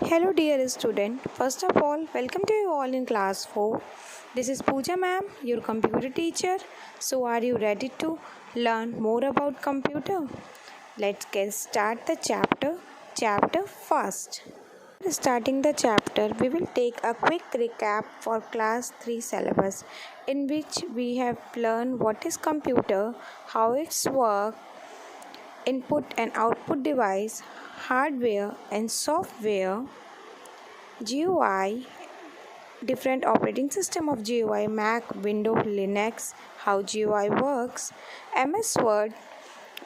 Hello dear student. First of all, welcome to you all in class 4. This is Pooja ma'am, your computer teacher. So are you ready to learn more about computer? Let's get start the chapter first. Starting the chapter, we will take a quick recap for class 3 syllabus in which we have learned what is computer, how it's work, input and output device, hardware and software, GUI, different operating system of GUI, Mac, Windows, Linux, how GUI works, MS Word,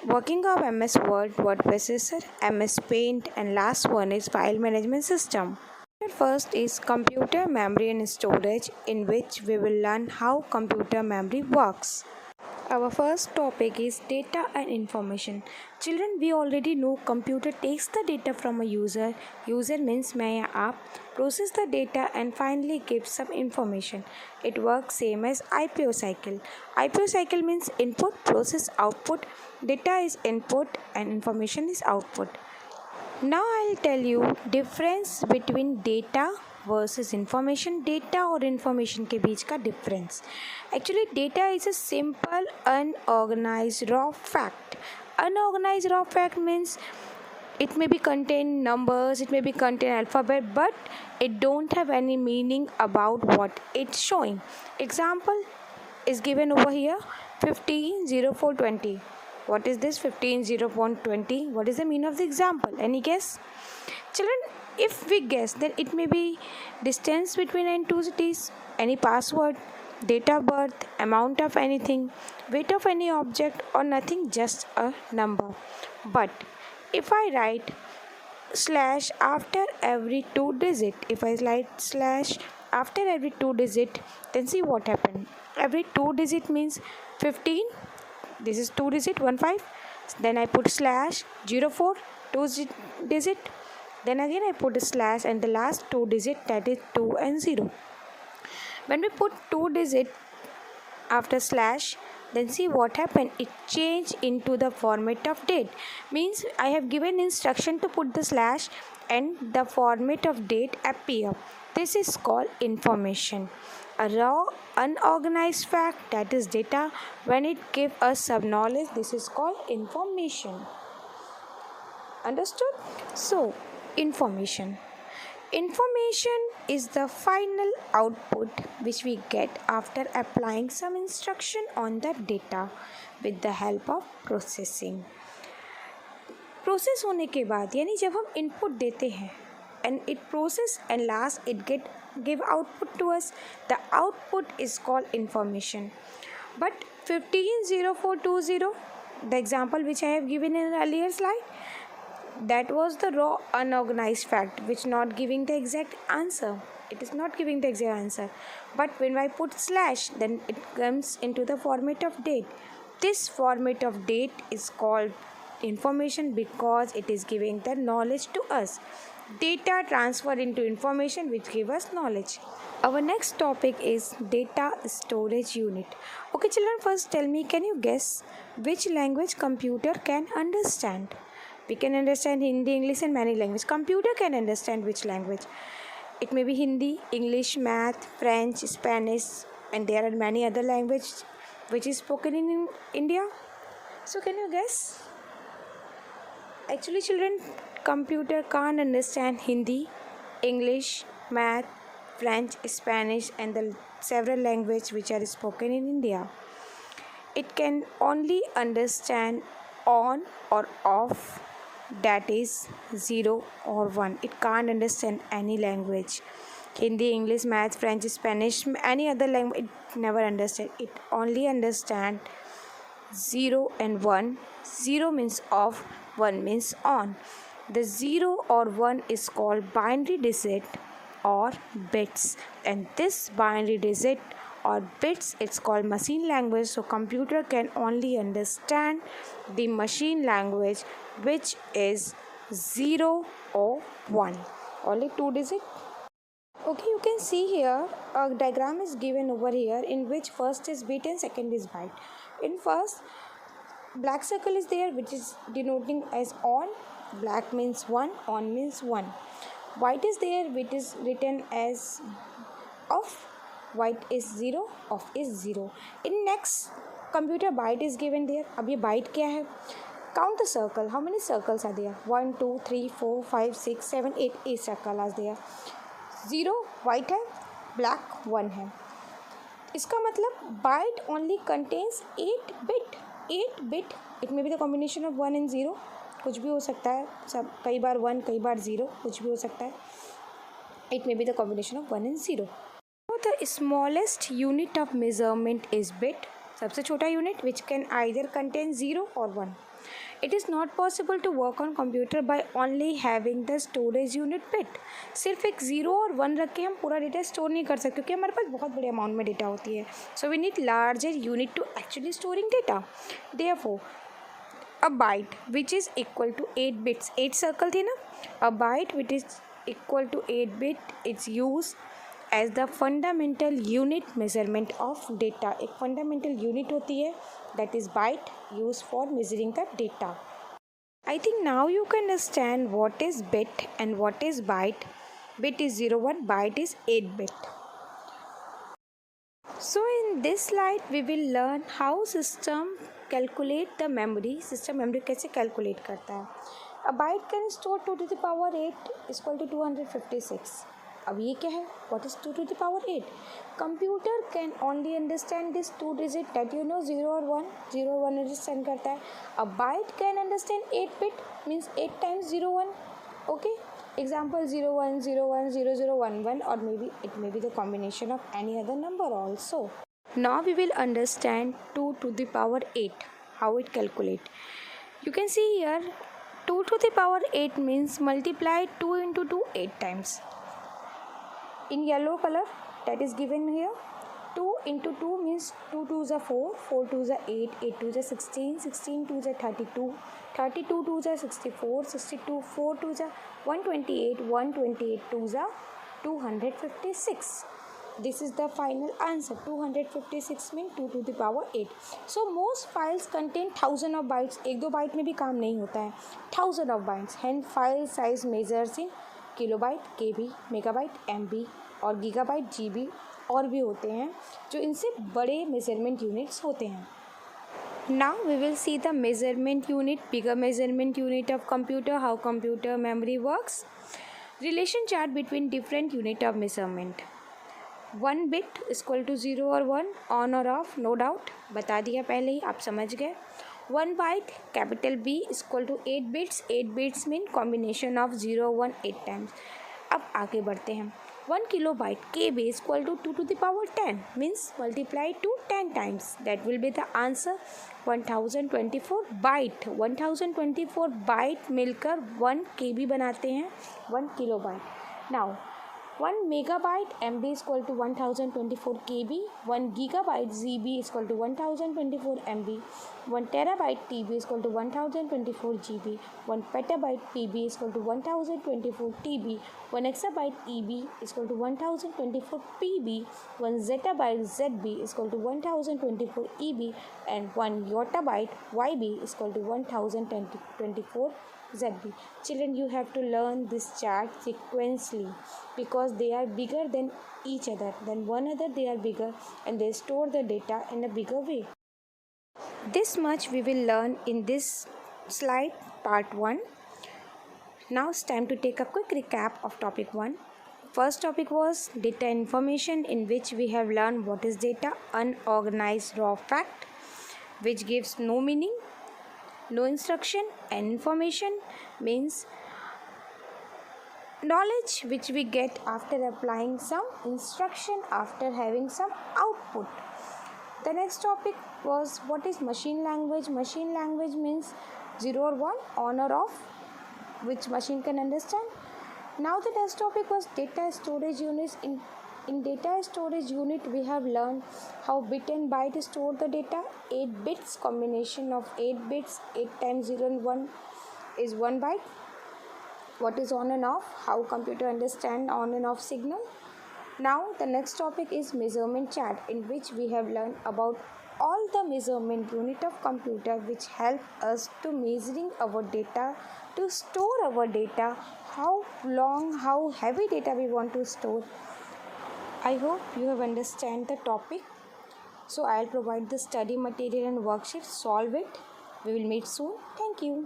working of MS Word, word processor, MS Paint, and last one is file management system. First is computer memory and storage, in which we will learn how computer memory works. Our first topic is data and information. Children, we already know computer takes the data from a user. User means मैं या आप process the data and finally gives some information. It works same as IPO cycle. IPO cycle means input, process, output. Data is input and information is output. Now I'll tell you difference between data versus information. Data और information के बीच का difference. Actually data is a simple unorganized raw fact. Unorganized raw fact means it may be contain numbers, it may be contain alphabet, but it don't have any meaning about what it's showing. Example is given over here, 15 0 4 20. What is this 15 0 4 20? What is the meaning of the example? Any guess? Children, if we guess, then it may be distance between any two cities, any password, date of birth, amount of anything, weight of any object, or nothing, just a number. But if I write slash after every two digit, if I write slash after every two digit, then see what happened. Every two digit means 15. This is two digit 15. Then I put slash 04 two digit. Then again I put a slash and the last two digit, that is 2 and 0. When we put two digit after slash, then see what happened. It changed into the format of date. Means I have given instruction to put the slash and the format of date appear. This is called information. A raw unorganized fact, that is data, when it gives us some knowledge, this is called information. Understood? So information is the final output which we get after applying some instruction on the data with the help of processing. Process होने के बाद यानी जब हम input देते हैं and it process and last it give output to us, the output is called information. But 150420, the example which I have given in an earlier slide, that was the raw unorganized fact which not giving the exact answer. It is not giving the exact answer. But when I put slash, then it comes into the format of date. This format of date is called information because it is giving the knowledge to us. Data transferred into information which give us knowledge. Our next topic is data storage unit. Okay children, first tell me, can you guess which language computer can understand? We can understand Hindi, English and many languages. Computer can understand which language? It may be Hindi, English, Math, French, Spanish, and there are many other languages which is spoken in India. So can you guess? Actually children, computer can't understand Hindi, English, Math, French, Spanish and the several languages which are spoken in India. It can only understand on or off, that is 0 or 1. It can't understand any language. Hindi, English, Math, French, Spanish, any other language, it never understand. It only understand 0 and 1. 0 means off, 1 means on. The 0 or 1 is called binary digit or bits, and this binary digit or bits, it's called machine language. So computer can only understand the machine language which is 0 or 1, only two digit. Okay, you can see here a diagram is given over here in which first is bit and second is byte. In first, black circle is there which is denoting as on. Black means 1, on means 1. Byte is there which is written as of, byte is 0, of is 0. In next computer byte is given there. अब ये byte क्या है? Count the circle. How many circles are there? 1 2 3 4 5 6 7 8 8 circle are there. 0 white है, black 1 है. इसका मतलब byte only contains 8 bit. 8 bit. It may be the combination of 1 and 0. कुछ भी हो सकता है, सब कई बार 1 कई बार 0, कुछ भी हो सकता है. It may be the combination of 1 and 0. So the smallest unit of measurement is bit. सबसे छोटा unit which can either contain 0 or 1. It is not possible to work on computer by only having the storage unit bit. सिर्फ एक 0 और 1 रख के हम पूरा data store नहीं कर सकते क्योंकि हमारे पास बहुत बड़े अमाउंट में डेटा होती है. So we need larger unit to actually storing data. Therefore, a byte which is equal to 8 bits, 8 circle थी ना, a byte which is equal to 8 bit is used as the fundamental unit measurement of data. एक fundamental unit होती है that is byte used for measuring the data. I think now you can understand what is bit and what is byte. Bit is 01, byte is 8 bit. So in this slide we will learn how system calculate the memory. System memory कैसे calculate करता है. A byte can store 2 to the power 8 is equal to 256. अब ये क्या है? What is 2 to the power 8? Computer can only understand this 2 digit that you know 0 or 1. 0 or 1 understand करता है. A byte can understand 8 bit means 8 times 0 1. Okay. Example 0 1 0 1 0 0 1 1 or maybe it may be the combination of any other number also. Now we will understand 2 to the power 8. How it calculate. You can see here 2 to the power 8 means multiply 2 into 2 8 times. In yellow color that is given here, 2 into 2 means 2 2s are 4, 4 2s are 8, 8 2s are 16, 16 2s are 32, 32 2s are 64, 62 4 2s are 128, 128 2s are 256. This is the final answer. 256 means 2 to the power 8. So most files contain 1000 of bytes. एक दो bite में भी काम नहीं होता है. 1000 of bytes. Hence file size measures in kilobyte, KB, megabyte, MB और gigabyte, GB और भी होते हैं जो इनसे बड़े मेजरमेंट यूनिट्स होते हैं. Now we will see the measurement unit, bigger measurement unit of computer, how computer memory works. Relation chart between different unit of measurement. 1 bit is equal to 0 और 1, on और off, no doubt, बता दिया पहले ही, आप समझ गए. 1 byte capital B is equal to 8 bits. 8 bits mean combination of 0 1 8 times. अब आगे बढ़ते हैं. 1 kilobyte KB is equal to 2 to the power 10 means multiply to 10 times. That will be the answer. 1024 byte. 1024 byte मिलकर 1 KB बनाते हैं 1 kilobyte. Now 1 megabyte MB is equal to 1024 KB, 1 gigabyte ZB is equal to 1024 MB, 1 terabyte TB is equal to 1024 GB, 1 petabyte PB is equal to 1024 TB, 1 exabyte EB is equal to 1024 PB, 1 zettabyte ZB is equal to 1024 EB, and 1 yottabyte YB is equal to 1024 ZB. Children, you have to learn this chart sequentially because they are bigger than each other. Than one another they are bigger and they store the data in a bigger way. This much we will learn in this slide part 1. Now it's time to take a quick recap of topic 1. First topic was data information, in which we have learned what is data, unorganized raw fact which gives no meaning, no instruction, and information means knowledge which we get after applying some instruction, after having some output. The next topic was what is machine language. Machine language means 0 or 1, on or off, which machine can understand. Now the next topic was data storage units. In data storage unit we have learned how bit and byte store the data. 8 bits, combination of 8 bits, 8 times 0 and 1 is 1 byte. What is on and off, how computer understand on and off signal. Now the next topic is measurement chart, in which we have learned about all the measurement unit of computer which help us to measuring our data to store our data, how long, how heavy data we want to store. I hope you have understand the topic. So I'll provide the study material and worksheet. Solve it. We will meet soon. Thank you.